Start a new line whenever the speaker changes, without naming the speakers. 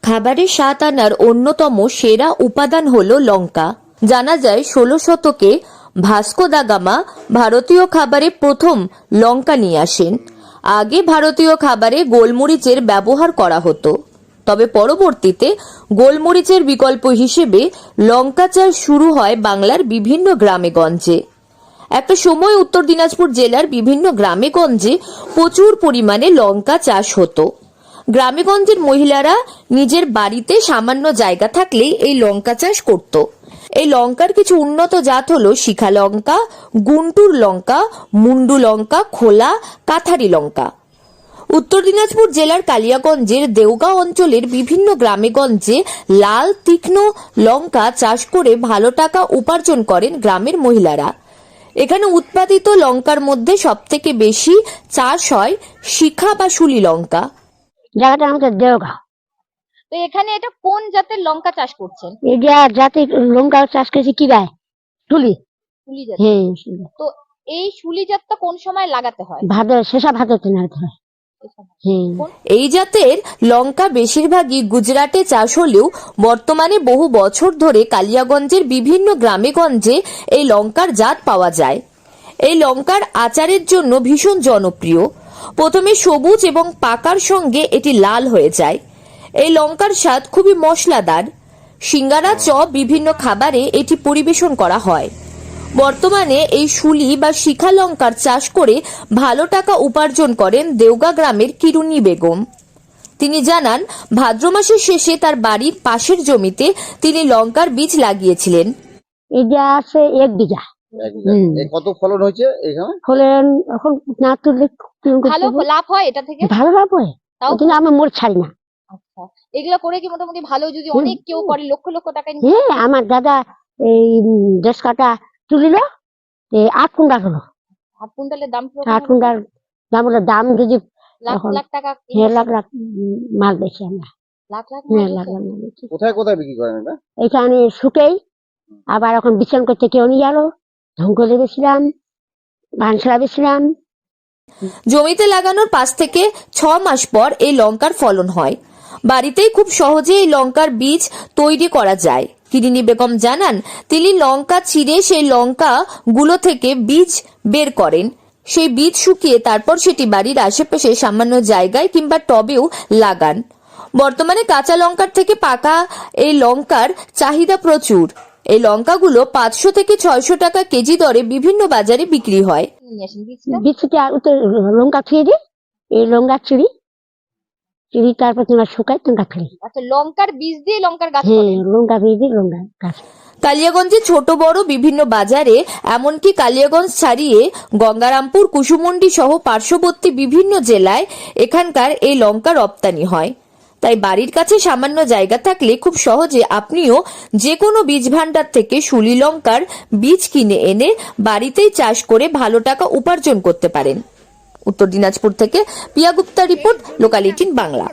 খাবারে স্বাদ আনার অন্যতম সেরা উপাদান হলো লঙ্কা। জানা যায় 16 শতকে ভাস্কো দা গামা ভারতীয় খাবারে প্রথম লঙ্কা নিয়ে আসেন। আগে ভারতীয় খাবারে গোলমরিচের ব্যবহার করা হতো, তবে পরবর্তীতে গোলমরিচের বিকল্প হিসেবে লঙ্কা চাষ শুরু হয় বাংলার বিভিন্ন গ্রামে গঞ্জে। একটা সময় উত্তর দিনাজপুর জেলার বিভিন্ন গ্রামে গঞ্জে প্রচুর পরিমাণে লঙ্কা চাষ হতো। গ্রামেগঞ্জের মহিলারা নিজের বাড়িতে সামান্য জায়গা থাকলেই এই লঙ্কা চাষ করত। এই লঙ্কার কিছু উন্নত জাত হলো শিখা লঙ্কা, গুন্টুর লঙ্কা, মুন্ডু লঙ্কা, খোলা, কাথারি লঙ্কা। উত্তর দিনাজপুর জেলার কালিয়াগঞ্জের দেওগাঁ অঞ্চলের বিভিন্ন গ্রামেগঞ্জে লাল তীক্ষ্ণ লঙ্কা চাষ করে ভালো টাকা উপার্জন করেন গ্রামের মহিলারা। এখানে উৎপাদিত লঙ্কার মধ্যে সবথেকে বেশি চাষ হয় শিখা বা শুলি লঙ্কা।
জায়গাটা আমাদের দেওগাঁ।
তো এখানে এটা কোন জাতের লঙ্কা চাষ করছেন?
এটা জাতি লঙ্কা চাষ করেছি কি ভাই তুলি।
শুলি জাত।
হ্যাঁ,
তো এই শুলি জাতটা কোন সময় লাগাতে হয়?
ভাদর শেষা ভাদরতে নাড়তে হয়। হ্যাঁ,
এই জাতের লঙ্কা বেশিরভাগই গুজরাটে চাষ হলেও বর্তমানে বহু বছর ধরে কালিয়াগঞ্জের বিভিন্ন গ্রামেগঞ্জে এই লঙ্কার জাত পাওয়া যায়। এই লঙ্কার আচারের জন্য ভীষণ জনপ্রিয়। প্রথমে সবুজ এবং পাকার সঙ্গে এটি লাল হয়ে যায়। এই লঙ্কার স্বাদ খুবই মশলাদার। সিঙ্গারা, চপ, বিভিন্ন খাবারে এটি পরিবেশন করা হয়। বর্তমানে এই শুলি বা শিখা লঙ্কার চাষ করে ভালো টাকা উপার্জন করেন দেওগাঁ গ্রামের কিরুনি বেগম। তিনি জানান, ভাদ্র মাসের শেষে তার বাড়ির পাশের জমিতে তিনি লঙ্কার বীজ লাগিয়েছিলেন।
এটা আছে 1 বিঘা।
কত ফলন হয়েছে এখানে?
ফলন এখন না তুললে
ভালো লাভ হয় এটা থেকে?
ভালো লাভ হয়,
তাও
কিন্তু আমি মোর ছাড়ি না।
আচ্ছা, এগুলো করে কি মোটামুটি ভালো, যদি অনেক কেউ করে লক্ষ লক্ষ টাকা
হ্যাঁ, আমার দাদা এই 10 কাটা তুলিল, 8 কুইন্টাল হলো।
8 কুইন্টালের দাম?
8 কুইন্টাল দাম হলো। দাম যদি
লাখ
এখন
লাখ টাকা।
লাখ লাখ মাল বেশি আমরা।
লাখ লাখ
হ্যাঁ, লাখ লাখ মাল বেশি।
কোথায় কোথায় বিক্রি করেন এটা?
এখানে শুকেই, আবার এখন বিছান করতে কেউ নিয়ে গেল, ঢঙ্কলে বেছিলাম, বানসরা বেছিলাম।
জমিতে লাগানোর 5 থেকে 6 মাস পর এই লঙ্কার ফলন হয়। বাড়িতেই খুব সহজে এই লঙ্কার বীজ তৈরি করা যায়। কিরিনি বেগম জানান, তিনি লঙ্কা চিড়ে সেই লঙ্কা গুলো থেকে বীজ বের করেন। সেই বীজ শুকিয়ে তারপর সেটি বাড়ির আশেপাশে সামান্য জায়গায় কিংবা টবেও লাগান। বর্তমানে কাঁচা লঙ্কার থেকে পাকা এই লঙ্কার চাহিদা প্রচুর। এই লঙ্কাগুলো 500 থেকে 600 টাকা কেজি দরে বিভিন্ন বাজারে বিক্রি হয়।
নিয়ে আসেন বীজটা?
বীজটা লঙ্কা ছুঁয়ে দিই, এই লঙ্কা চিড়ি তারপর তোমার শুকাই লঙ্কা ফেলি।
আচ্ছা, লঙ্কার বীজ দিয়ে লঙ্কার গাছ
হ্যাঁ,
করেন?
লঙ্কা বীজ দিই লঙ্কা গাছ।
কালিয়াগঞ্জে ছোট বড় বিভিন্ন বাজারে, এমনকি কালিয়াগঞ্জ ছাড়িয়ে গঙ্গারামপুর, কুসুমন্ডি সহ পার্শ্ববর্তী বিভিন্ন জেলায় এখানকার এই লঙ্কা রপ্তানি হয়। তাই বাড়ির কাছে সামান্য জায়গা থাকলে খুব সহজে আপনিও যে কোনো বীজ ভান্ডার থেকে শুলি লঙ্কার বীজ কিনে এনে বাড়িতেই চাষ করে ভালো টাকা উপার্জন করতে পারেন। উত্তর দিনাজপুর থেকে পিয়া গুপ্তা রিপোর্ট, লোকাল 18 বাংলা।